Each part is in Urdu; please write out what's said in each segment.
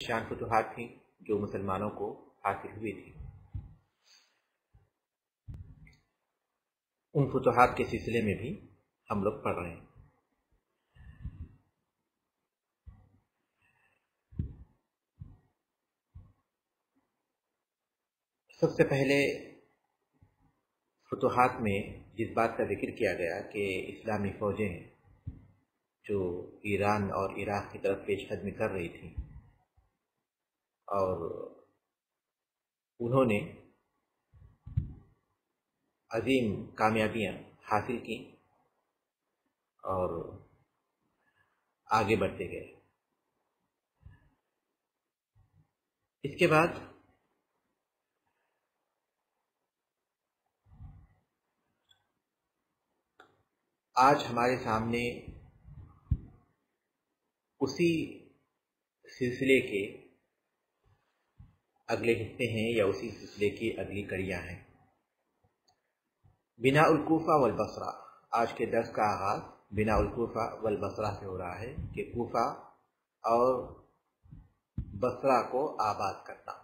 شان فتوحات تھیں جو مسلمانوں کو حاصل ہوئی تھی۔ ان فتوحات کے سلسلے میں بھی ہم لوگ پڑھ رہے ہیں۔ سب سے پہلے فتوحات میں جس بات کا ذکر کیا گیا کہ اسلامی فوجیں جو ایران اور عراق کی طرف پیش قدمی کر رہی تھیں اور انہوں نے عظیم کامیابیاں حاصل کی اور آگے بڑھتے گئے۔ اس کے بعد آج ہمارے سامنے اسی سلسلے کے اگلے حصے ہیں یا اسی سلسلے کی اگلی کڑیاں ہیں۔ بناء الکوفہ والبصرہ، آج کے درس کا آغاز بناء الکوفہ والبصرہ سے ہو رہا ہے کہ کوفہ اور بصرہ کو آباد کرنا۔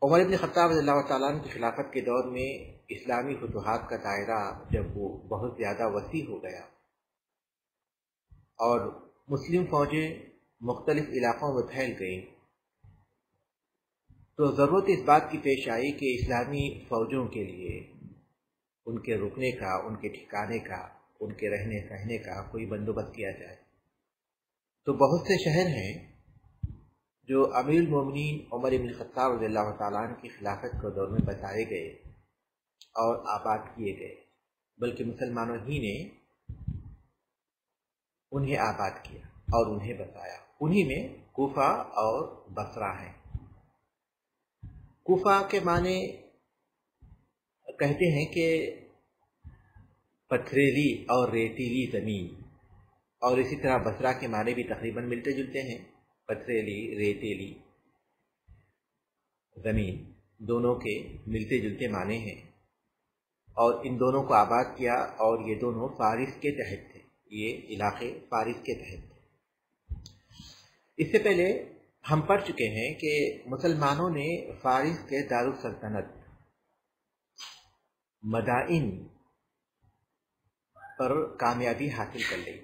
عمر بن خطاب رضی اللہ تعالیٰ عنہ کی خلافت کے دور میں اسلامی فتوحات کا دائرہ جب وہ بہت زیادہ وسیع ہو گیا اور مسلم فوجیں مختلف علاقوں میں پھیل گئیں تو ضرورت اس بات کی پیش آئی کہ اسلامی فوجوں کے لیے ان کے رکنے کا، ان کے ٹھکانے کا، ان کے رہنے سہنے کا کوئی بندوبست کیا جائے۔ تو بہت سے شہر ہیں جو امیر المومنین عمر بن خطاب رضی اللہ تعالیٰ عنہ کی خلافت کے دور میں بسائے گئے اور آباد کیے گئے، بلکہ مسلمانوں ہی نے انہیں آباد کیا اور انہیں بسایا۔ انہی میں کوفہ اور بصرہ ہیں۔ کوفہ کے معنی کہتے ہیں کہ پتھریلی اور ریتیلی زمین، اور اسی طرح بصرہ کے معنی بھی تقریباً ملتے جلتے ہیں، پتھریلی ریتیلی زمین، دونوں کے ملتے جلتے معنی ہیں، اور ان دونوں کو آباد کیا اور یہ دونوں فارس کے تحت تھے، یہ علاقے فارس کے تحت تھے۔ اس سے پہلے ہم پڑھ چکے ہیں کہ مسلمانوں نے فارس کے دارالسلطنت مدائن پر کامیابی حاصل کر لی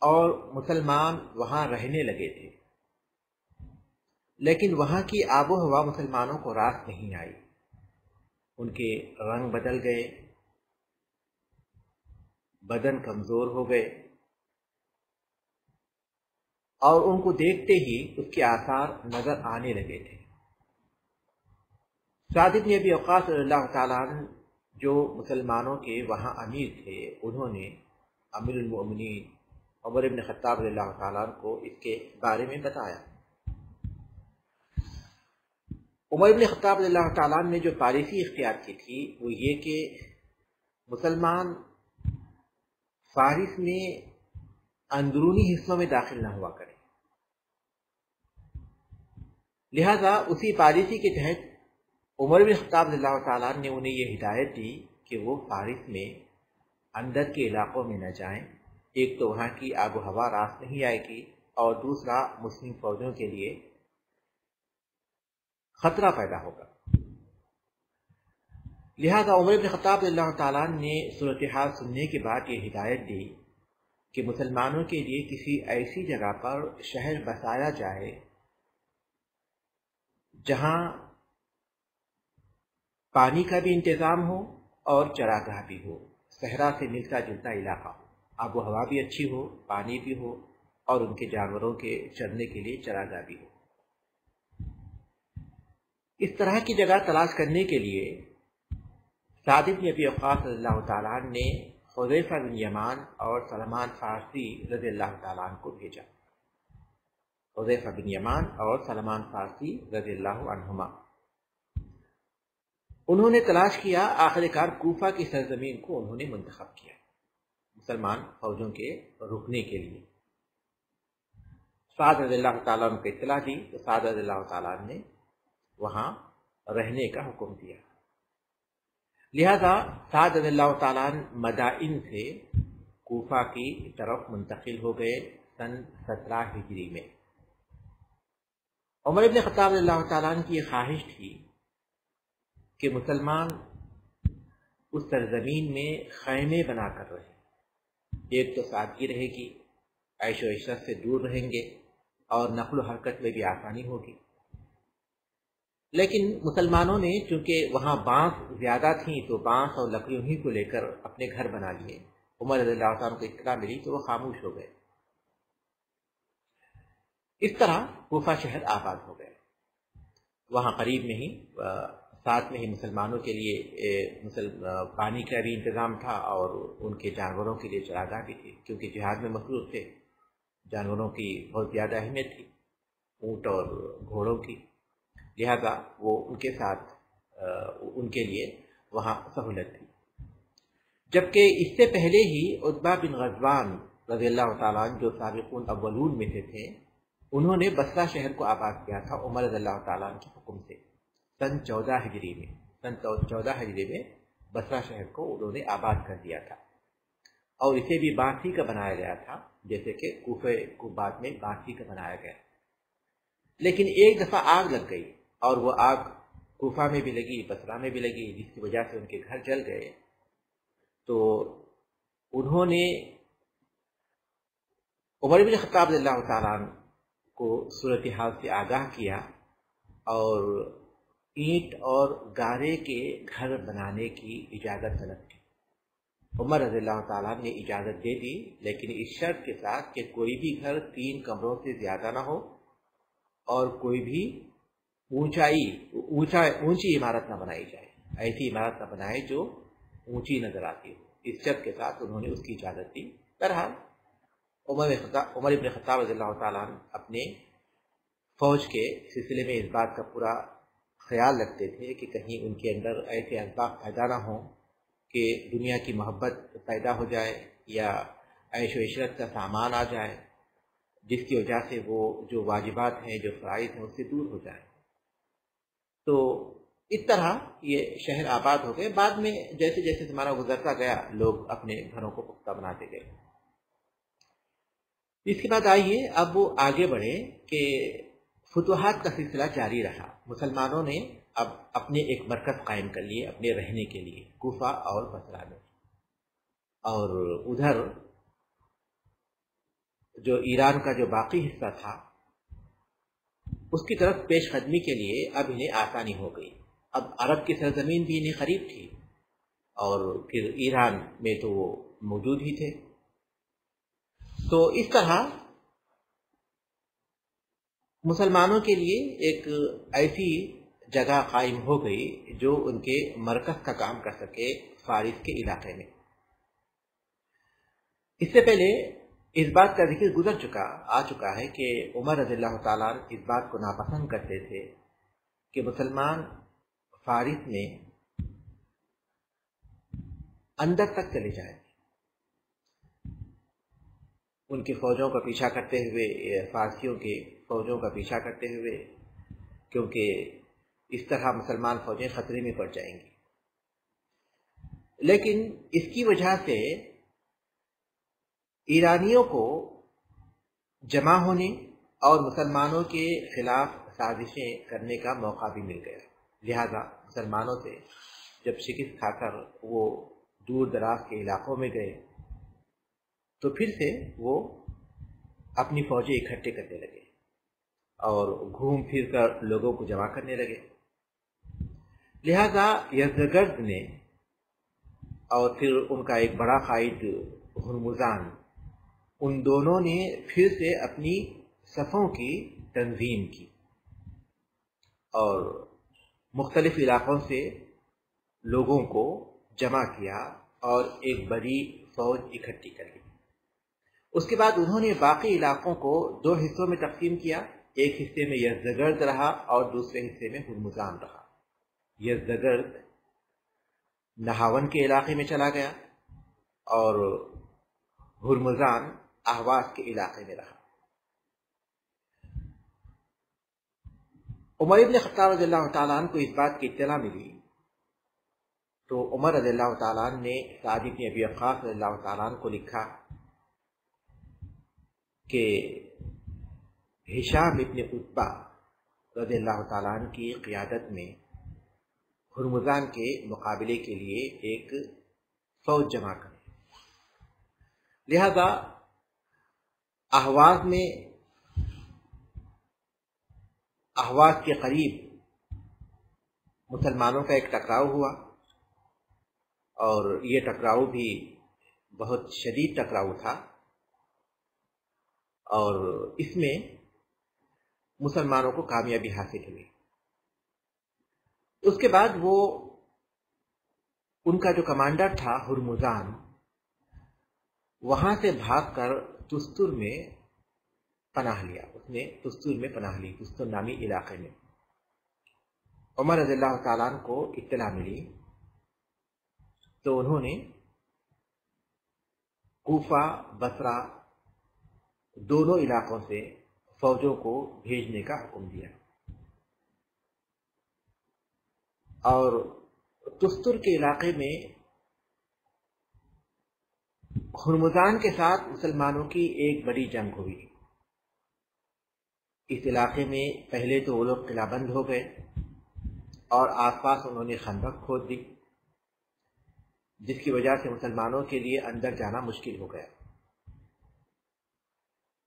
اور مسلمان وہاں رہنے لگے تھے، لیکن وہاں کی آب و ہوا مسلمانوں کو راس نہیں آئی۔ ان کے رنگ بدل گئے، بدن کمزور ہو گئے اور ان کو دیکھتے ہی اس کے آثار نظر آنے لگے تھے۔ سعد بن ابی وقاص رضی اللہ تعالیٰ عنہ جو مسلمانوں کے وہاں امیر تھے، انہوں نے امیر المؤمنین عمر بن خطاب رضی اللہ تعالیٰ عنہ کو اس کے بارے میں بتایا۔ عمر بن خطاب رضی اللہ تعالیٰ عنہ نے جو پالیسی اختیار کی تھی وہ یہ کہ مسلمان فارس میں اندرونی حصوں میں داخل نہ ہوا کرے، لہذا اسی پالیسی کے تحت عمر بن خطاب رضی اللہ تعالیٰ عنہ نے انہیں یہ ہدایت دی کہ وہ فارس میں اندر کے علاقوں میں نہ جائیں۔ ایک تو وہاں کی آب و ہوا راس نہیں آئے گی، اور دوسرا مسلم فوجوں کے لیے خطرہ پیدا ہوگا۔ لہذا عمر بن خطاب رضی اللہ تعالیٰ عنہ نے صورتحال سننے کے بعد یہ ہدایت دی کہ مسلمانوں کے لیے کسی ایسی جگہ پر شہر بسایا جائے جہاں پانی کا بھی انتظام ہو اور چراگاہ بھی ہو، صحرا سے ملتا جلتا علاقہ ہو، آب و ہوا بھی اچھی ہو، پانی بھی ہو، اور ان کے جانوروں کے چرنے کے لیے چراگاہ بھی ہو۔ اس طرح کی جگہ تلاش کرنے کے لیے سعد بن ابی وقاص رضی اللہ تعالیٰ عنہ نے حذیفہ بن یمان اور سلمان فارسی رضی اللہ تعالیٰ عنہ کو بھیجا۔ حذیفہ بن یمان اور سلمان فارسی رضی اللہ عنہما، انہوں نے تلاش کیا، آخر کار کوفہ کی سرزمین کو انہوں نے منتخب کیا مسلمان فوجوں کے رکنے کے لیے۔ سعد رضی اللہ تعالیٰ عنہ کو اطلاع دی تو سعد رضی اللہ تعالیٰ عنہ نے وہاں رہنے کا حکم دیا۔ لہذا سعد رضی اللہ تعالیٰ عنہ مدائن سے کوفہ کی طرف منتقل ہو گئے، سن 17 ہجری میں۔ عمر ابن خطاب رضی اللہ تعالیٰ عنہ کی یہ خواہش تھی کہ مسلمان اس سرزمین میں خیمے بنا کر رہے، ایک تو سادگی رہے گی، عیش و عشرت سے دور رہیں گے اور نقل و حرکت میں بھی آسانی ہوگی۔ لیکن مسلمانوں نے چونکہ وہاں بانس زیادہ تھیں تو بانس اور لکڑیوں ہی کو لے کر اپنے گھر بنا لیے۔ عمر رضی اللہ عنہ کو اطلاع ملی تو وہ خاموش ہو گئے۔ اس طرح کوفہ شہر آباد ہو گئے۔ وہاں قریب میں ہی ساتھ میں ہی مسلمانوں کے لیے پانی کا بھی انتظام تھا اور ان کے جانوروں کے لیے چراگاہ بھی تھی، کیونکہ جہاد میں مصروف تھے، جانوروں کی بہت زیادہ اہمیت تھی، اونٹ اور گھوڑوں کی، لہذا وہ ان کے ساتھ ان کے لیے وہاں سہولت تھی۔ جبکہ اس سے پہلے ہی عتبہ بن غزوان رضی اللہ تعالیٰ عنہ جو سابقون اولون میں سے تھے، انہوں نے بصرہ شہر کو آباد کیا تھا عمر رضی اللہ تعالیٰ عنہ کے حکم سے سن 14 ہجری میں۔ سن 14 ہجری میں بصرہ شہر کو انہوں نے آباد کر دیا تھا اور اسے بھی بانس ہی کا بنایا گیا تھا، جیسے کہ کوفہ کو بعد میں بانس ہی کا بنایا گیا۔ لیکن ایک دفعہ آگ لگ گئی اور وہ آگ کوفہ میں بھی لگی، بصرہ میں بھی لگی، جس کی وجہ سے ان کے گھر جل گئے۔ تو انہوں نے عمر بن خطاب رضی اللہ تعالیٰ عنہ کو صورتحال سے آگاہ کیا اور اینٹ اور گارے کے گھر بنانے کی اجازت طلب کی۔ عمر رضی اللہ تعالیٰ نے اجازت دے دی، لیکن اس شرط کے ساتھ کہ کوئی بھی گھر 3 کمروں سے زیادہ نہ ہو اور کوئی بھی اونچی عمارت نہ بنائی جائے، ایسی عمارت نہ بنائے جو اونچی نظر آتی ہو۔ اس شرط کے ساتھ انہوں نے اس کی اجازت دی۔ بہرحال عمر ابن خطاب رضی اللہ تعالیٰ عنہ اپنے فوج کے سلسلے میں اس بات کا پورا خیال رکھتے تھے کہ کہیں ان کے اندر ایسے اسباب پیدا نہ ہوں کہ دنیا کی محبت پیدا ہو جائے یا عیش و عشرت کا سامان آ جائے، جس کی وجہ سے وہ جو واجبات ہیں، جو فرائض ہیں، اس سے دور ہو جائے۔ تو اس طرح یہ شہر آباد ہو گئے۔ بعد میں جیسے جیسے زمانہ گزرتا گیا، لوگ اپنے گھروں کو پختہ بناتے گئے۔ اس کے بعد آئیے اب وہ آگے بڑھے کہ فتوحات کا سلسلہ جاری رہا۔ مسلمانوں نے اب اپنے ایک مرکز قائم کر لیے اپنے رہنے کے لیے، کوفہ اور بصرہ میں، اور ادھر جو ایران کا جو باقی حصہ تھا اس کی طرف پیش قدمی کے لیے اب انہیں آسانی ہو گئی۔ اب عرب کی سرزمین بھی انہیں قریب تھی اور پھر ایران میں تو وہ موجود ہی تھے۔ تو اس طرح مسلمانوں کے لیے ایک ایسی جگہ قائم ہو گئی جو ان کے مرکز کا کام کر سکے فارس کے علاقے میں۔ اس سے پہلے اس بات کا ذکر آ چکا ہے کہ عمر رضی اللہ تعالیٰ اس بات کو ناپسند کرتے تھے کہ مسلمان فارس میں اندر تک چلے جائیں، ان کی فوجوں کا پیچھا کرتے ہوئے، فارسیوں کے فوجوں کا پیچھا کرتے ہوئے، کیونکہ اس طرح مسلمان فوجیں خطرے میں پڑ جائیں گی۔ لیکن اس کی وجہ سے ایرانیوں کو جمع ہونے اور مسلمانوں کے خلاف سازشیں کرنے کا موقع بھی مل گیا۔ لہذا مسلمانوں سے جب شکست کھا کر وہ دور دراز کے علاقوں میں گئے تو پھر سے وہ اپنی فوجیں اکٹھے کرنے لگے اور گھوم پھر کر لوگوں کو جمع کرنے لگے۔ لہذا یزدگرد نے اور پھر ان کا ایک بڑا قائد ہرمزان، ان دونوں نے پھر سے اپنی صفوں کی تنظیم کی اور مختلف علاقوں سے لوگوں کو جمع کیا اور ایک بڑی فوج اکٹھی کر لی۔ اس کے بعد انہوں نے باقی علاقوں کو 2 حصوں میں تقسیم کیا، ایک حصے میں یزدگرد رہا اور دوسرے حصے میں ہرمزان رہا۔ یزدگرد نہاون کے علاقے میں چلا گیا اور ہرمزان اہواز کے علاقے میں رہا۔ عمر ابن خطاب رضی اللہ تعالیٰ عنہ کو اس بات کی اطلاع ملی تو عمر رضی اللہ تعالیٰ عنہ نے سعد بن ابی وقاص رضی اللہ تعالیٰ عنہ کو لکھا کہ ہشام ابن عتبہ رضی اللہ تعالیٰ عنہ کی قیادت میں ہرمزان کے مقابلے کے لیے ایک فوج جمع کرے. لہذا احواز کے قریب مسلمانوں کا ایک ٹکراؤ ہوا، اور یہ ٹکراؤ بھی بہت شدید ٹکراؤ تھا، اور اس میں مسلمانوں کو کامیابی حاصل ہوئی. اس کے بعد وہ ان کا جو کمانڈر تھا ہرمزان، وہاں سے بھاگ کر تستر میں پناہ لیا. اس نے تستر میں پناہ لی، تستر نامی علاقے میں. عمر رضی اللہ تعالیٰ عنہ کو اطلاع ملی تو انہوں نے کوفہ، بصرہ دونوں علاقوں سے فوجوں کو بھیجنے کا حکم دیا، اور تستر کے علاقے میں ہرمزان کے ساتھ مسلمانوں کی ایک بڑی جنگ ہوئی. اس علاقے میں پہلے تو وہ لوگ قلعہ بند ہو گئے، اور آس پاس انہوں نے خندق کھود دی، جس کی وجہ سے مسلمانوں کے لیے اندر جانا مشکل ہو گیا.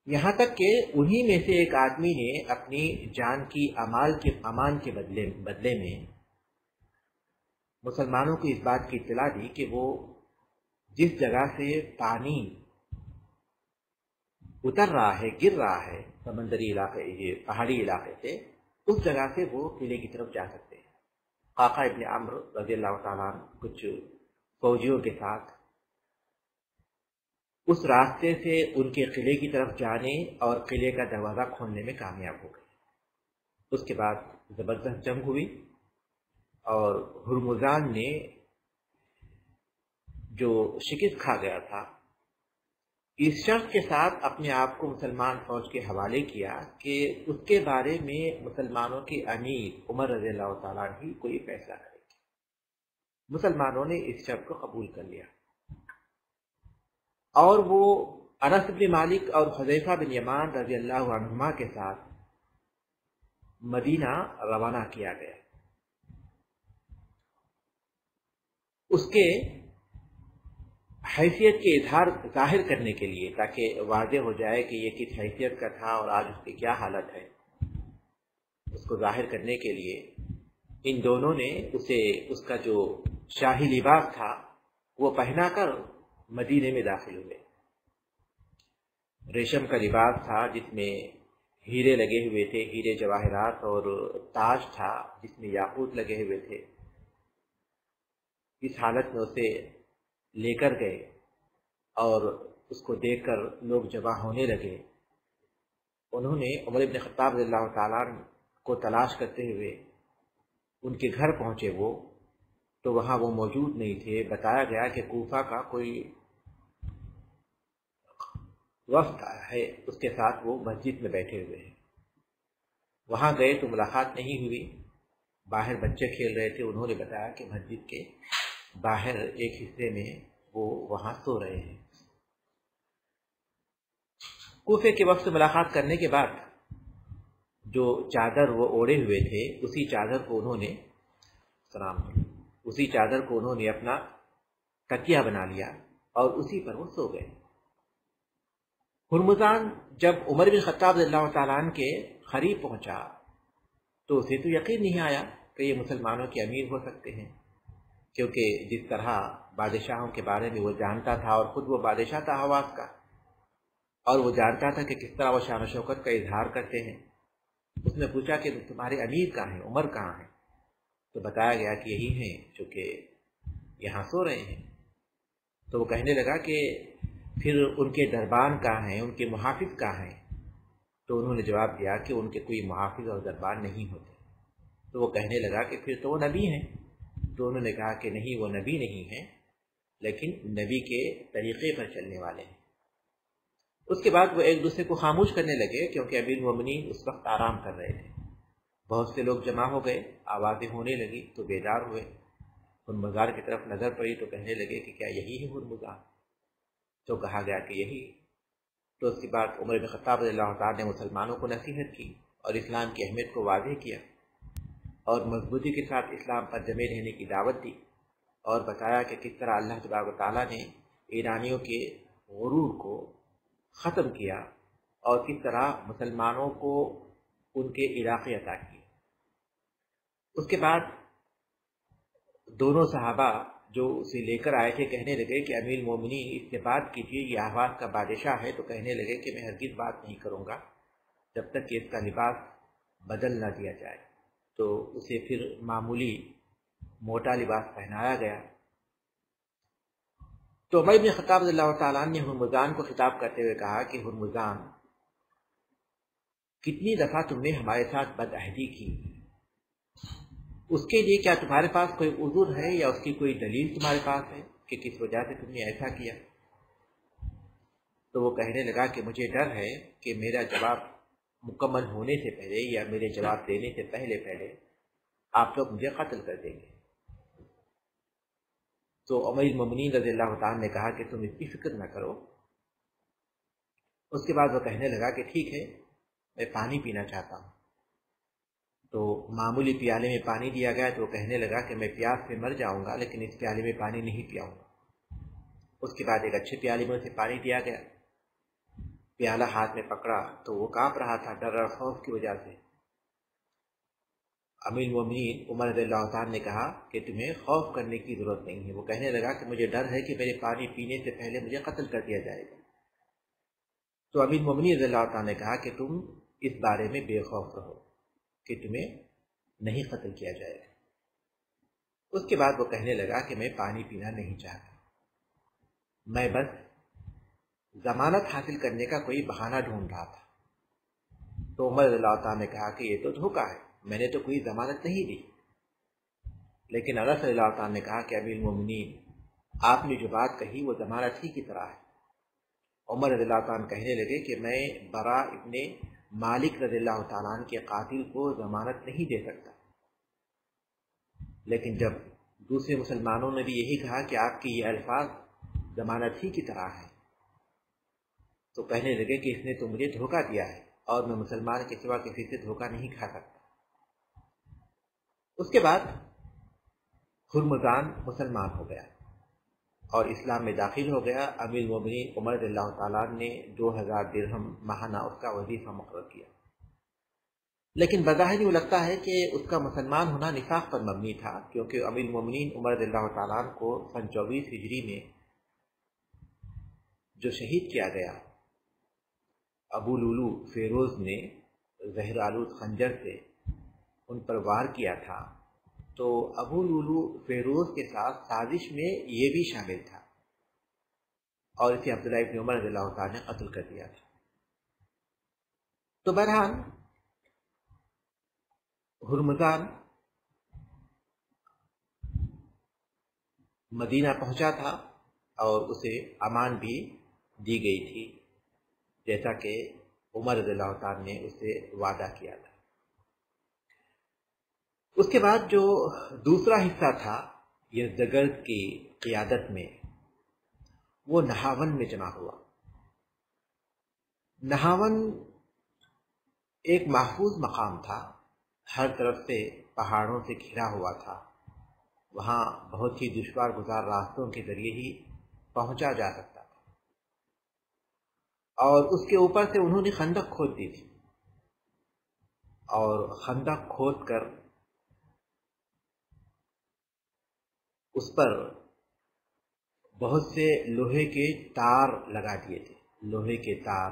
یہاں تک کہ انہی میں سے ایک آدمی نے اپنی جان کی امان کے بدلے میں مسلمانوں کو اس بات کی اطلاع دی کہ وہ جس جگہ سے پانی اتر رہا ہے، گر رہا ہے سمندری علاقے، یہ پہاڑی علاقے سے، اس جگہ سے وہ قلعے کی طرف جا سکتے ہیں. قعقاع ابن عمرو رضی اللہ تعالیٰ عنہ کچھ فوجیوں کے ساتھ اس راستے سے ان کے قلعے کی طرف جانے اور قلعے کا دروازہ کھولنے میں کامیاب ہو گئے. اس کے بعد زبردست جنگ ہوئی، اور ہرمزان نے جو شکست کھا گیا تھا، اس شرط کے ساتھ اپنے آپ کو مسلمان فوج کے حوالے کیا کہ اس کے بارے میں مسلمانوں کے امیر عمر رضی اللہ تعالیٰ ہی کوئی فیصلہ کرے گی. مسلمانوں نے اس شرط کو قبول کر لیا، اور وہ انس بن مالک اور حذیفہ بن یمان رضی اللہ عنہما کے ساتھ مدینہ روانہ کیا گیا. اس کے حیثیت کے اظہار ظاہر کرنے کے لیے، تاکہ واضح ہو جائے کہ یہ کس حیثیت کا تھا اور آج اس کی کیا حالت ہے، اس کو ظاہر کرنے کے لیے ان دونوں نے اسے اس کا جو شاہی لباس تھا وہ پہنا کر مدینے میں داخل ہوئے. ریشم کا لباس تھا جس میں ہیرے لگے ہوئے تھے، ہیرے جواہرات، اور تاج تھا جس میں یاقوت لگے ہوئے تھے. اس حالت میں اسے لے کر گئے، اور اس کو دیکھ کر لوگ جمع ہونے لگے. انہوں نے عمر بن خطاب رضی اللہ تعالیٰ کو تلاش کرتے ہوئے ان کے گھر پہنچے وہ، تو وہاں وہ موجود نہیں تھے. بتایا گیا کہ کوفہ کا کوئی وفد ہے، اس کے ساتھ وہ مسجد میں بیٹھے ہوئے ہیں. وہاں گئے تو ملاقات نہیں ہوئی. باہر بچے کھیل رہے تھے، انہوں نے بتایا کہ مسجد کے باہر ایک حصے میں وہ وہاں سو رہے ہیں. کوفے کے وقت ملاقات کرنے کے بعد جو چادر وہ اوڑے ہوئے تھے، اسی چادر کو انہوں نے اپنا تکیہ بنا لیا، اور اسی پر وہ سو گئے. ہرمزان جب عمر بن خطاب رضی اللہ تعالیٰ عنہ کے قریب پہنچا تو اسے تو یقین نہیں آیا کہ یہ مسلمانوں کے امیر ہو سکتے ہیں، کیونکہ جس طرح بادشاہوں کے بارے میں وہ جانتا تھا، اور خود وہ بادشاہ تھا حواس کا، اور وہ جانتا تھا کہ کس طرح وہ شان و شوکت کا اظہار کرتے ہیں. اس نے پوچھا کہ تمہارے امیر کہاں ہیں، عمر کہاں ہیں؟ تو بتایا گیا کہ یہی ہیں جو کہ یہاں سو رہے ہیں. تو وہ کہنے لگا کہ پھر ان کے دربان کہاں ہیں، ان کے محافظ کہاں ہیں؟ تو انہوں نے جواب دیا کہ ان کے کوئی محافظ اور دربان نہیں ہوتے. تو وہ کہنے لگا کہ پھر تو وہ نبی ہیں. تو انہوں نے کہا کہ نہیں، وہ نبی نہیں ہیں، لیکن نبی کے طریقے پر چلنے والے ہیں. اس کے بعد وہ ایک دوسرے کو خاموش کرنے لگے، کیونکہ امیر المومنین اس وقت آرام کر رہے تھے. بہت سے لوگ جمع ہو گئے، آوازیں ہونے لگی تو بیدار ہوئے. ہرمزان کی طرف نظر پڑی تو کہنے لگے کہ کیا یہی ہے ہرمزان؟ تو کہا گیا کہ یہی. تو اس کے بعد عمر بن خطاب رضی اللہ تعالیٰ نے مسلمانوں کو نصیحت کی اور اسلام کی اہمیت کو واضح کیا اور مضبوطی کے ساتھ اسلام پر جمے رہنے کی دعوت دی اور بتایا کہ کس طرح اللہ تبارک و تعالیٰ نے ایرانیوں کے غرور کو ختم کیا اور کس طرح مسلمانوں کو ان کے علاقے عطا کیے۔ اس کے بعد دونوں صحابہ جو اسے لے کر آئے تھے کہنے لگے کہ امیر المومنین اس سے بات کیجیے، یہ آواز کا بادشاہ ہے۔ تو کہنے لگے کہ میں ہرگز بات نہیں کروں گا جب تک کہ اس کا لباس بدل نہ دیا جائے۔ تو اسے پھر معمولی موٹا لباس پہنایا گیا۔ تو عمر بن خطاب رضی اللہ تعالیٰ نے ہرمزان کو خطاب کرتے ہوئے کہا کہ ہرمزان، کتنی دفعہ تم نے ہمارے ساتھ بدعہدی کی، اس کے لیے کیا تمہارے پاس کوئی عذر ہے یا اس کی کوئی دلیل تمہارے پاس ہے کہ کس وجہ سے تم نے ایسا کیا؟ تو وہ کہنے لگا کہ مجھے ڈر ہے کہ میرا جواب مکمل ہونے سے پہلے یا میرے جواب دینے سے پہلے آپ لوگ مجھے قتل کر دیں گے۔ تو امیر المومنین رضی اللہ تعالیٰ نے کہا کہ تم اس کی فکر نہ کرو۔ اس کے بعد وہ کہنے لگا کہ ٹھیک ہے، میں پانی پینا چاہتا ہوں۔ تو معمولی پیالے میں پانی دیا گیا تو وہ کہنے لگا کہ میں پیاس سے مر جاؤں گا لیکن اس پیالے میں پانی نہیں پیاؤں گا۔ اس کے بعد ایک اچھے پیالے میں اسے پانی دیا گیا، پیالہ ہاتھ میں پکڑا تو وہ کانپ رہا تھا ڈر اور خوف کی وجہ سے۔ امیر المومنین عمر رضی اللہ تعالیٰ نے کہا کہ تمہیں خوف کرنے کی ضرورت نہیں ہے۔ وہ کہنے لگا کہ مجھے ڈر ہے کہ میرے پانی پینے سے پہلے مجھے قتل کر دیا جائے گا۔ تو امیر المومنین رضی اللہ تعالیٰ نے کہا کہ تم اس بارے میں بے خوف رہو کہ تمہیں نہیں قتل کیا جائے گا۔ اس کے بعد وہ کہنے لگا کہ میں پانی پینا نہیں چاہتا، میں بس ضمانت حاصل کرنے کا کوئی بہانہ ڈھونڈ رہا تھا۔ تو عمر رضی اللہ تعالیٰ نے کہا کہ یہ تو دھوکہ ہے، میں نے تو کوئی ضمانت نہیں دی۔ لیکن انس رضی اللہ تعالیٰ نے کہا کہ امیر المومنین، آپ نے جو بات کہی وہ ضمانت ہی کی طرح ہے۔ عمر رضی اللہ تعالیٰ کہنے لگے کہ میں برا ابن مالک رضی اللہ تعالیٰ عنہ کے قاتل کو ضمانت نہیں دے سکتا۔ لیکن جب دوسرے مسلمانوں نے بھی یہی کہا کہ آپ کے یہ الفاظ ضمانت ہی کی طرح ہے، تو کہنے لگے کہ اس نے تو مجھے دھوکہ دیا ہے اور میں مسلمان کے سوا کسی سے دھوکہ نہیں کھا سکتا۔ اس کے بعد ہرمزان مسلمان ہو گیا اور اسلام میں داخل ہو گیا۔ امیر المومنین عمر رضی اللہ تعالیٰ نے 2000 درہم ماہانہ اس کا وظیفہ مقرر کیا۔ لیکن بظاہر یہ لگتا ہے کہ اس کا مسلمان ہونا نفاق پر مبنی تھا، کیونکہ امیر المومنین عمر رضی اللہ تعالیٰ کو سن 24 ہجری میں جو شہید کیا گیا، ابو لولو فیروز نے زہر آلود خنجر سے ان پر وار کیا تھا، تو ابو لولو فیروز کے ساتھ سازش میں یہ بھی شامل تھا اور اسے عبداللہ ابن عمر رضی اللہ تعالیٰ نے قتل کر دیا تھا۔ تو بہرحال ہرمزان مدینہ پہنچا تھا اور اسے امان بھی دی گئی تھی جیسا کہ عمر رضی اللہ تعالیٰ نے اسے وعدہ کیا تھا۔ اس کے بعد جو دوسرا حصہ تھا یزدگرد کی قیادت میں، وہ نہاون میں جمع ہوا۔ نہاون ایک محفوظ مقام تھا، ہر طرف سے پہاڑوں سے گھرا ہوا تھا، وہاں بہت ہی دشوار گزار راستوں کے ذریعے ہی پہنچا جا سکتا تھا، اور اس کے اوپر سے انہوں نے خندق کھود دی تھی اور خندق کھود کر اس پر بہت سے لوہے کے تار لگا دیے تھے، لوہے کے تار،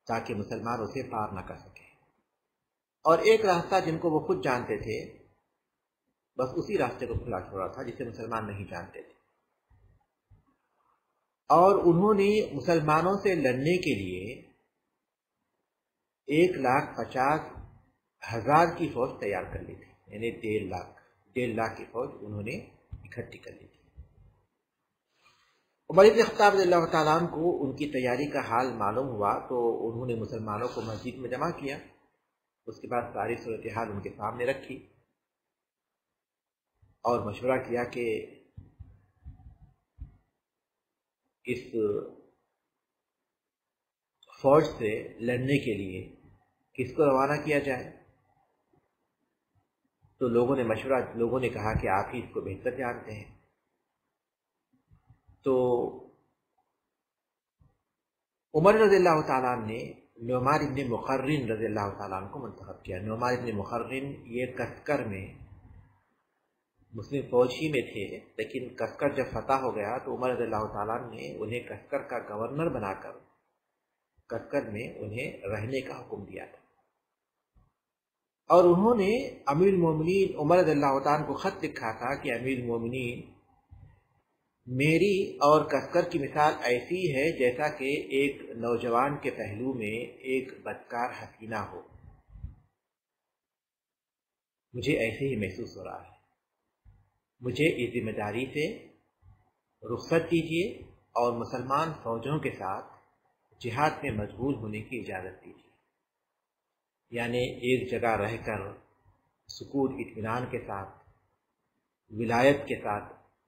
تاکہ مسلمان اسے پار نہ کر سکے۔ اور ایک راستہ جن کو وہ خود جانتے تھے، بس اسی راستے کو کھلا چھوڑا تھا جسے مسلمان نہیں جانتے تھے، اور انہوں نے مسلمانوں سے لڑنے کے لیے 1,50,000 کی فوج تیار کر لی تھی، یعنی 1.5 لاکھ کی فوج انہوں نے اکٹھی کر لی تھی۔ عمر بن خطاب رضی اللہ تعالیٰ عنہ کو ان کی تیاری کا حال معلوم ہوا تو انہوں نے مسلمانوں کو مسجد میں جمع کیا۔ اس کے بعد ساری صورتحال ان کے سامنے رکھی اور مشورہ کیا کہ اس فوج سے لڑنے کے لیے کس کو روانہ کیا جائے؟ تو لوگوں نے کہا کہ آپ ہی اس کو بہتر جانتے ہیں۔ تو عمر رضی اللہ تعالیٰ نے نعمان ابن مقرن رضی اللہ تعالیٰ عنہ کو منتخب کیا۔ نعمان ابن مقرن یہ کسکر میں مسلم فوج ہی میں تھے، لیکن کسکر جب فتح ہو گیا تو عمر رضی اللہ تعالیٰ نے انہیں کسکر کا گورنر بنا کر کسکر میں انہیں رہنے کا حکم دیا تھا، اور انہوں نے امیر المومنین عمر رضی اللہ تعالیٰ کو خط لکھا تھا کہ امیر المومنین، میری اور کسکر کی مثال ایسی ہے جیسا کہ ایک نوجوان کے پہلو میں ایک بدکار حسینہ ہو، مجھے ایسے ہی محسوس ہو رہا ہے، مجھے اس ذمہ داری سے رخصت دیجیے اور مسلمان فوجوں کے ساتھ جہاد میں مشغول ہونے کی اجازت دیجیے۔ یعنی ایک جگہ رہ کر سکون اطمینان کے ساتھ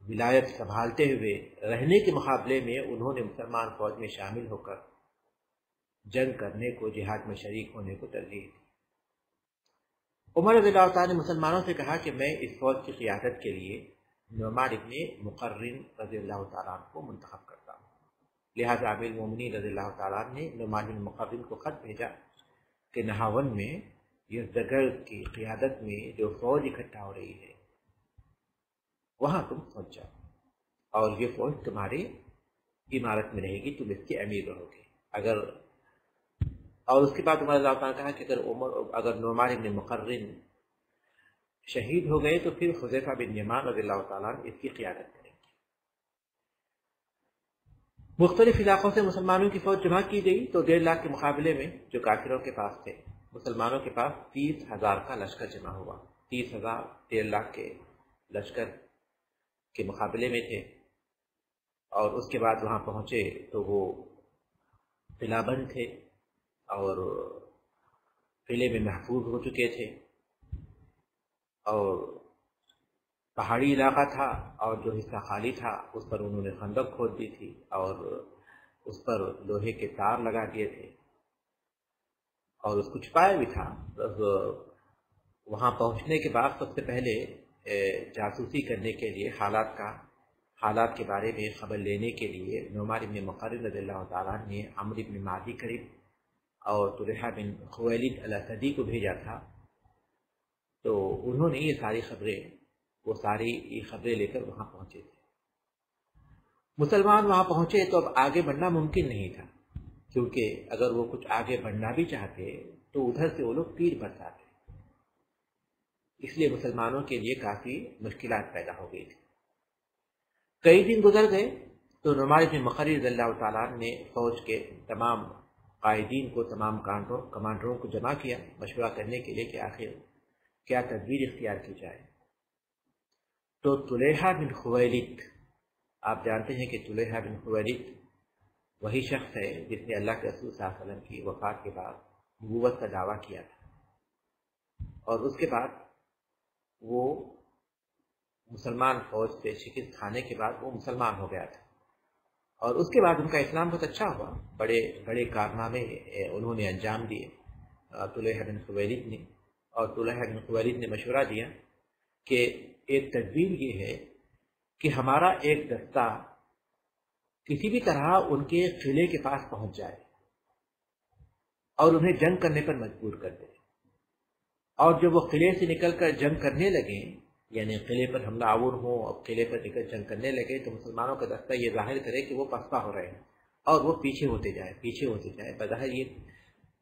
ولایت سنبھالتے ہوئے رہنے کے مقابلے میں انہوں نے مسلمان فوج میں شامل ہو کر جنگ کرنے کو، جہاد میں شریک ہونے کو ترجیح دی۔ عمر رضی اللہ تعالیٰ نے مسلمانوں سے کہا کہ میں اس فوج کی قیادت کے لیے نعمان ابن مقرن رضی اللہ تعالیٰ عنہ کو منتخب کرتا ہوں۔ لہذا امیر المومنین رضی اللہ تعالیٰ نے نعمان بن مقرن کو خط بھیجا کہ نہاون میں یزدگرد کی قیادت میں جو فوج اکٹھا ہو رہی ہے وہاں تم پہنچ جاؤ، اور یہ فوج تمہاری عمارت میں رہے گی، تم اس کے امیر رہو گے۔ اور اس کے بعد عمر اللہ تعالیٰ نے کہا کہ اگر نعمان بن مقرن شہید ہو گئے تو پھر حذیفہ بن یمان رضی اللہ تعالیٰ اس کی قیادت کریں گے۔ مختلف علاقوں سے مسلمانوں کی فوج جمع کی گئی تو 1.5 لاکھ کے مقابلے میں جو کافروں کے پاس تھے، مسلمانوں کے پاس 30,000 کا لشکر جمع ہوا۔ 30,000 1.5 لاکھ کے لشکر کے مقابلے میں تھے، اور اس کے بعد وہاں پہنچے تو وہ قلعہ بند تھے اور قلعے میں محفوظ ہو چکے تھے، اور پہاڑی علاقہ تھا، اور جو حصہ خالی تھا اس پر انہوں نے خندق کھود دی تھی اور اس پر لوہے کے تار لگا دیے تھے اور اس کو چھپایا بھی تھا۔ وہاں پہنچنے کے بعد سب سے پہلے جاسوسی کرنے کے لیے حالات کے بارے میں خبر لینے کے لیے نعمان بن مقرن رضی اللہ تعالیٰ نے عمرو بن معدی قریب اور طلحہ بن خویلد الاسدی کو بھیجا تھا۔ تو انہوں نے یہ ساری خبریں لے کر وہاں پہنچے تھے۔ مسلمان وہاں پہنچے تو اب آگے بڑھنا ممکن نہیں تھا، کیونکہ اگر وہ کچھ آگے بڑھنا بھی چاہتے تو ادھر سے وہ لوگ تیر برساتے، اس لیے مسلمانوں کے لیے کافی مشکلات پیدا ہو گئی تھی۔ کئی دن گزر گئے تو نعمان بن مقرن رضی اللہ تعالیٰ نے فوج کے تمام قائدین کو، تمام کمانڈروں کو جمع کیا مشورہ کرنے کے لیے کہ آخر کیا تدبیر اختیار کی جائے۔ تو طلحہ بن خویلد، آپ جانتے ہیں کہ طلحہ بن خویلد وہی شخص ہے جس نے اللہ کے رسول صلی اللہ علیہ وسلم کی وفات کے بعد نبوت کا دعویٰ کیا تھا، اور اس کے بعد وہ مسلمان فوج سے شکست کھانے کے بعد وہ مسلمان ہو گیا تھا، اور اس کے بعد ان کا اسلام بہت اچھا ہوا، بڑے بڑے کارنامے انہوں نے انجام دیے طلحہ بن خویلد نے۔ اور طلحہ بن خویلد نے مشورہ دیا کہ ایک تدبیر یہ ہے کہ ہمارا ایک دستہ کسی بھی طرح ان کے قلعے کے پاس پہنچ جائے اور انہیں جنگ کرنے پر مجبور کر دے، اور جب وہ قلعے سے نکل کر جنگ کرنے لگیں، یعنی قلعے پر حملہ آور ہوں اور قلعے پر نکل جنگ کرنے لگے، تو مسلمانوں کا دستہ یہ ظاہر کرے کہ وہ پسپا ہو رہے ہیں اور وہ پیچھے ہوتے جائے، بظاہر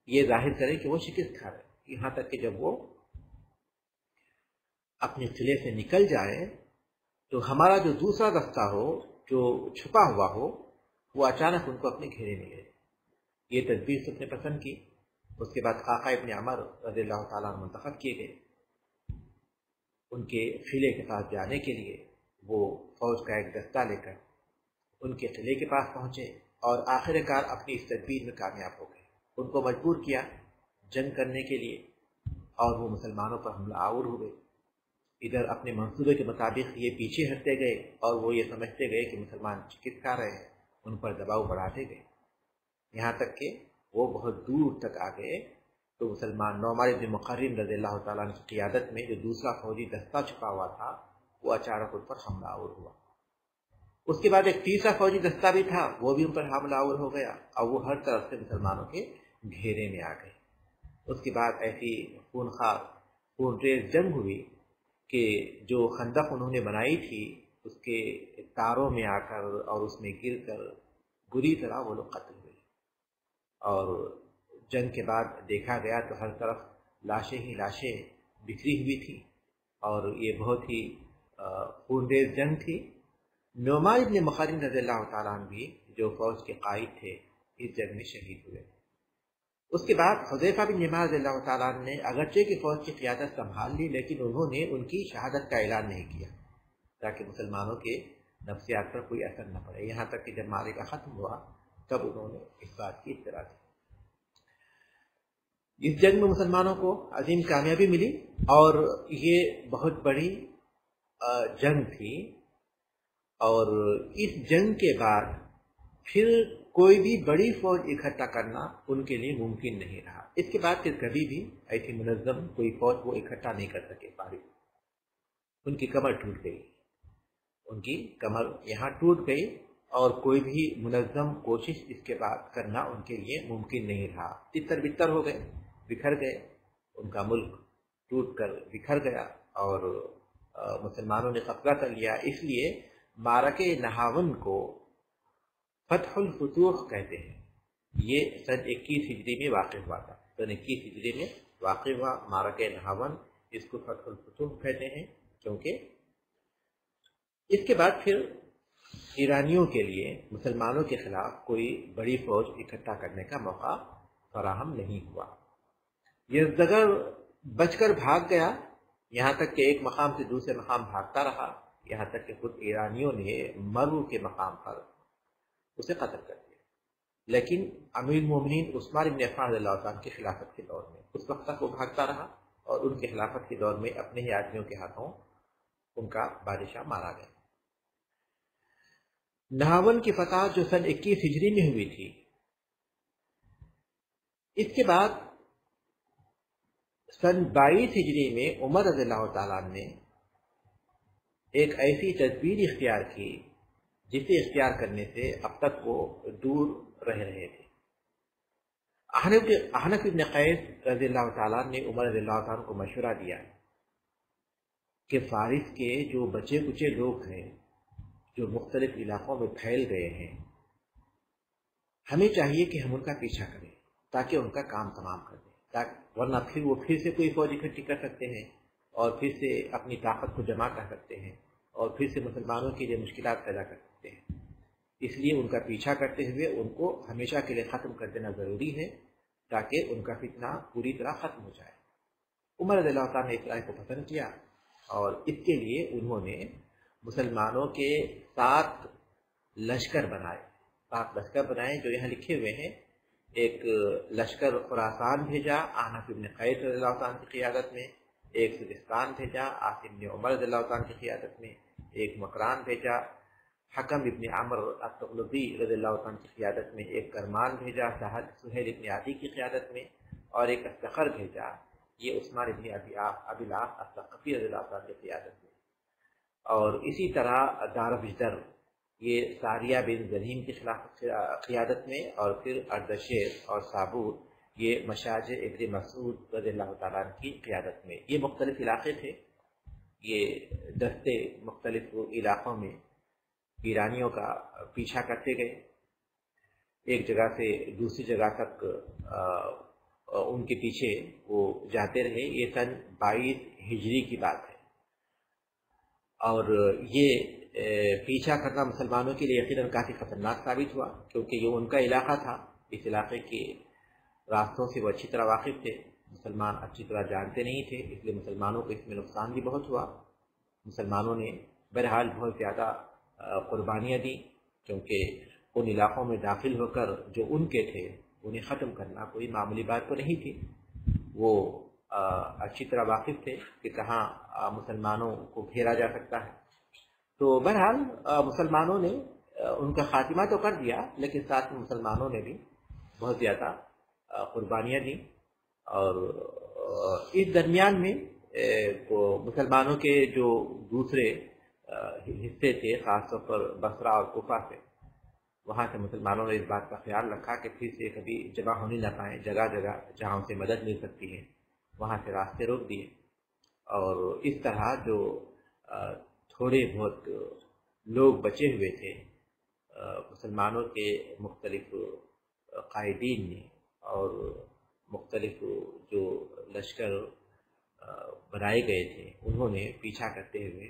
یہ ظاہر کرے کہ وہ شکست کھا رہے ہیں، یہاں تک کہ جب وہ اپنے قلعے سے نکل جائے تو ہمارا جو دوسرا دستہ ہو جو چھپا ہوا ہو وہ اچانک ان کو اپنے گھیرے میں لے۔ یہ تدبیر سب نے پسند کی۔ اس کے بعد قعقاع ابن عمر رضی اللہ تعالیٰ عنہ منتخب کیے گئے ان کے قلعے کے پاس جانے کے لیے۔ وہ فوج کا ایک دستہ لے کر ان کے قلعے کے پاس پہنچے اور آخر کار اپنی اس تدبیر میں کامیاب ہو گئے، ان کو مجبور کیا جنگ کرنے کے لیے، اور وہ مسلمانوں پر حملہ آور ہوئے۔ ادھر اپنے منصوبے کے مطابق یہ پیچھے ہٹتے گئے اور وہ یہ سمجھتے گئے کہ مسلمان شکست کھا رہے ہیں، ان پر دباؤ بڑھاتے گئے، یہاں تک کہ وہ بہت دور تک آ گئے تو مسلمان نعمان بن مقرن رضی اللہ تعالیٰ عنہ کی قیادت میں جو دوسرا فوجی دستہ چھپا ہوا تھا وہ اچانک ان پر حملہ آور ہوا. اس کے بعد ایک تیسرا فوجی دستہ بھی تھا، وہ بھی ان پر حملہ آور ہو گیا اور وہ ہر طرف سے مسلمانوں کے گھیرے میں آ گئے. اس کے بعد ایسی خونخوار خونریز جنگ ہوئی کہ جو خندق انہوں نے بنائی تھی اس کے تاروں میں آ کر اور اس میں گر کر بری طرح وہ لوگ قتل ہوئے. اور جنگ کے بعد دیکھا گیا تو ہر طرف لاشیں ہی لاشیں بکھری ہوئی تھیں اور یہ بہت ہی خونریز جنگ تھی. نعمان بن مقرن رضی اللہ تعالیٰ عنہ بھی جو فوج کے قائد تھے اس جنگ میں شہید ہوئے. اس کے بعد حذیفہ بن یمان رضی اللہ تعالیٰ عنہ نے اگرچہ کہ فوج کی قیادت سنبھال لی لیکن انہوں نے ان کی شہادت کا اعلان نہیں کیا تاکہ مسلمانوں کے نفسیات پر کوئی اثر نہ پڑے. یہاں تک کہ جب معرکہ ختم ہوا تب انہوں نے اس بات کی اطلاع دی. اس جنگ میں مسلمانوں کو عظیم کامیابی ملی اور یہ بہت بڑی جنگ تھی. اور اس جنگ کے بعد پھر کوئی بھی بڑی فوج اکٹھا کرنا ان کے لیے ممکن نہیں رہا. اس کے بعد پھر کبھی بھی ایسی منظم کوئی فوج وہ اکٹھا نہیں کر سکے پاری. ان کی کمر ٹوٹ گئی، ان کی کمر یہاں ٹوٹ گئی اور کوئی بھی منظم کوشش اس کے بعد کرنا ان کے لیے ممکن نہیں رہا. تتر بتر ہو گئے، بکھر گئے، ان کا ملک ٹوٹ کر بکھر گیا اور مسلمانوں نے قبضہ کر لیا. اس لیے معرکہ نہاون کو فتح الفتوح کہتے ہیں. یہ سن 21 ہجری میں واقع ہوا تھا. سن 21 ہجری میں واقع ہوا معرکہ نہاون. اس کو فتح الفتوح کہتے ہیں کیونکہ اس کے بعد پھر ایرانیوں کے لیے مسلمانوں کے خلاف کوئی بڑی فوج اکٹھا کرنے کا موقع فراہم نہیں ہوا. یزدگرد بچ کر بھاگ گیا، یہاں تک کہ ایک مقام سے دوسرے مقام بھاگتا رہا، یہاں تک کہ خود ایرانیوں نے مرو کے مقام پر اسے قتل کر دیا. لیکن امیر المومنین عثمان بن عفان رضی اللہ عنہ کی خلافت کے دور میں اس وقت تک وہ بھاگتا رہا اور ان کی خلافت کے دور میں اپنے ہی آدمیوں کے ہاتھوں ان کا بادشاہ مارا گیا. نہاون کی فتح جو سن 21 ہجری میں ہوئی تھی، اس کے بعد سن 22 ہجری میں عمر رضی اللہ تعالیٰ نے ایک ایسی تدبیر اختیار کی جسے اختیار کرنے سے اب تک وہ دور رہے تھے. احنف بن قیس رضی اللہ تعالیٰ نے عمر رضی اللہ تعالیٰ کو مشورہ دیا کہ فارس کے جو بچے کچے لوگ ہیں جو مختلف علاقوں میں پھیل گئے ہیں، ہمیں چاہیے کہ ہم ان کا پیچھا کریں تاکہ ان کا کام تمام کر دیں، ورنہ پھر وہ پھر سے کوئی فوج اکٹھی کر سکتے ہیں اور پھر سے اپنی طاقت کو جمع کر سکتے ہیں اور پھر سے مسلمانوں کے لیے مشکلات پیدا کر سکتے ہیں. اس لیے ان کا پیچھا کرتے ہوئے ان کو ہمیشہ کے لیے ختم کر دینا ضروری ہے تاکہ ان کا فتنہ پوری طرح ختم ہو جائے. عمر رضی اللہ تعالیٰ نے اس رائے کو پسند کیا اور اس کے لیے انہوں نے مسلمانوں کے 7 لشکر بنائے. 7 لشکر بنائے جو یہاں لکھے ہوئے ہیں. ایک لشکر خراسان بھیجا احنف بن قیس رضی اللہ عنہ کی قیادت میں، ایک سجستان بھیجا عاصم بن عمر رضی اللہ عنہ کی قیادت میں، ایک مکران بھیجا حکم ابن عمر التغلبی رضی اللہ عنہ کی قیادت میں، ایک کرمان بھیجا سہیل ابن عدی کی قیادت میں، اور ایک استخر بھیجا یہ عثمان ابن ابی العاص الثقفی رضی اللہ عنہ کی قیادت میں. اور اسی طرح دار بجدر یہ ساریہ بن زلیم کی قیادت میں، اور پھر اردشیر اور صابور یہ مشاج ابن مسعود رضی اللہ تعالیٰ عنہ کی قیادت میں. یہ مختلف علاقے تھے، یہ دستے مختلف علاقوں میں ایرانیوں کا پیچھا کرتے گئے، ایک جگہ سے دوسری جگہ تک ان کے پیچھے وہ جاتے رہے. یہ سن 22 ہجری کی بات ہے اور یہ پیچھا کرنا مسلمانوں کے لیے یقیناً کافی خطرناک ثابت ہوا کیونکہ یہ ان کا علاقہ تھا. اس علاقے کے راستوں سے وہ اچھی طرح واقف تھے، مسلمان اچھی طرح جانتے نہیں تھے، اس لیے مسلمانوں کو اس میں نقصان بھی بہت ہوا. مسلمانوں نے بہرحال بہت زیادہ قربانیاں دیں کیونکہ ان علاقوں میں داخل ہو کر جو ان کے تھے انہیں ختم کرنا کوئی معمولی بات تو نہیں تھی. وہ اچھی طرح واقف تھے کہ کہاں مسلمانوں کو گھیرا جا سکتا ہے. تو بہرحال مسلمانوں نے ان کا خاتمہ تو کر دیا لیکن ساتھ میں مسلمانوں نے بھی بہت زیادہ قربانیاں دیں، اور اس درمیان میں مسلمانوں کے جو دوسرے حصے تھے، خاص طور پر بصرہ اور کوفہ سے، وہاں سے مسلمانوں نے اس بات کا خیال رکھا کہ پھر سے کبھی جمع ہونے نہ پائیں، جگہ جگہ جہاں سے مدد مل سکتی ہے وہاں سے راستے روک دیے، اور اس طرح جو تھوڑے بہت لوگ بچے ہوئے تھے مسلمانوں کے مختلف قائدین نے اور مختلف جو لشکر بنائے گئے تھے انہوں نے پیچھا کرتے ہوئے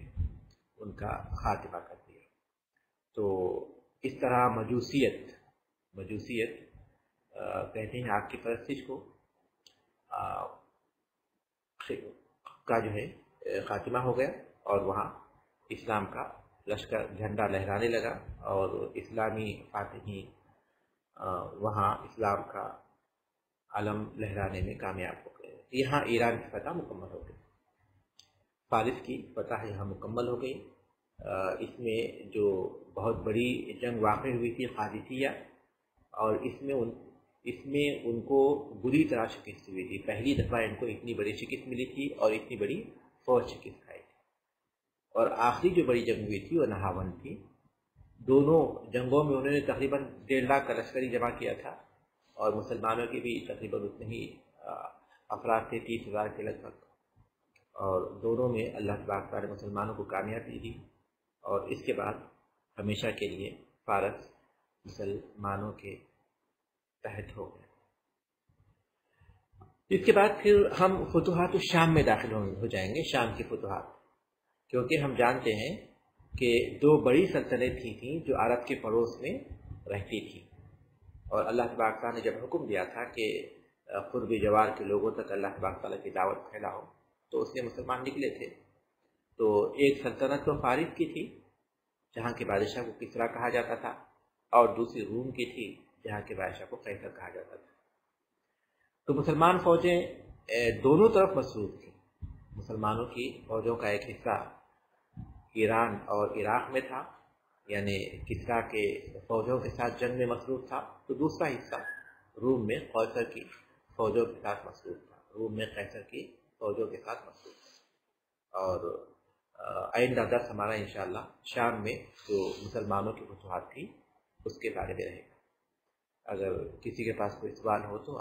ان کا خاتمہ کر دیا۔ تو اس طرح مجوسیت کہتے ہیں آگ کی پرستش کو کا جو ہے خاتمہ ہو گیا، اور وہاں اسلام کا لشکر جھنڈا لہرانے لگا، اور اسلامی فاتحین وہاں اسلام کا علم لہرانے میں کامیاب ہو گئے۔ یہاں ایران کی فتح مکمل ہو گئی، فارس کی فتح یہاں مکمل ہو گئی۔ اس میں جو بہت بڑی جنگ واقع ہوئی تھی قادسیہ، اور اس میں ان کو بری طرح شکست ہوئی تھی، پہلی دفعہ ان کو اتنی بڑی شکست ملی تھی اور اتنی بڑی فوج شکست کھائی تھی۔ اور آخری جو بڑی جنگ ہوئی تھی وہ نہاون تھی۔ دونوں جنگوں میں انہوں نے تقریباً 1.5 لاکھ کا لشکری جمع کیا تھا، اور مسلمانوں کی بھی تقریباً اتنے ہی افراد تھے، 30,000 کے لگ بھگ، اور دونوں میں اللہ تبارک تعالیٰ نے مسلمانوں کو کامیابی دی، اور اس کے بعد ہمیشہ کے لیے فارس مسلمانوں کے تحت ہو گیا۔ اس کے بعد پھر ہم فتوحات الشام میں داخل ہو جائیں گے، شام کی فتوحات، کیونکہ ہم جانتے ہیں کہ 2 بڑی سلطنتیں تھیں جو عرب کے پڑوس میں رہتی تھیں، اور اللہ تبارک تعالیٰ نے جب حکم دیا تھا کہ قرب جوار کے لوگوں تک اللہ تبارک تعالیٰ کی دعوت پھیلاؤ، تو اس میں مسلمان نکلے تھے۔ تو ایک سلطنت تو فارس کی تھی جہاں کے بادشاہ کو کسریٰ کہا جاتا تھا، اور دوسری روم کی تھی جہاں کے بادشاہ کو قیصر کہا جاتا تھا۔ تو مسلمان فوجیں دونوں طرف مصروف تھیں۔ مسلمانوں کی فوجوں کا ایک حصہ ایران اور عراق میں تھا، یعنی کسریٰ کے فوجوں کے ساتھ جنگ میں مصروف تھا، تو دوسرا حصہ روم میں قیصر کی فوجوں کے ساتھ مصروف تھا، اور آئندہ درس ہمارا انشاءاللہ شام میں جو مسلمانوں کی فتوحات تھی اس کے بارے میں رہے گا۔ اگر کسی کے پاس کوئی سوال ہو تو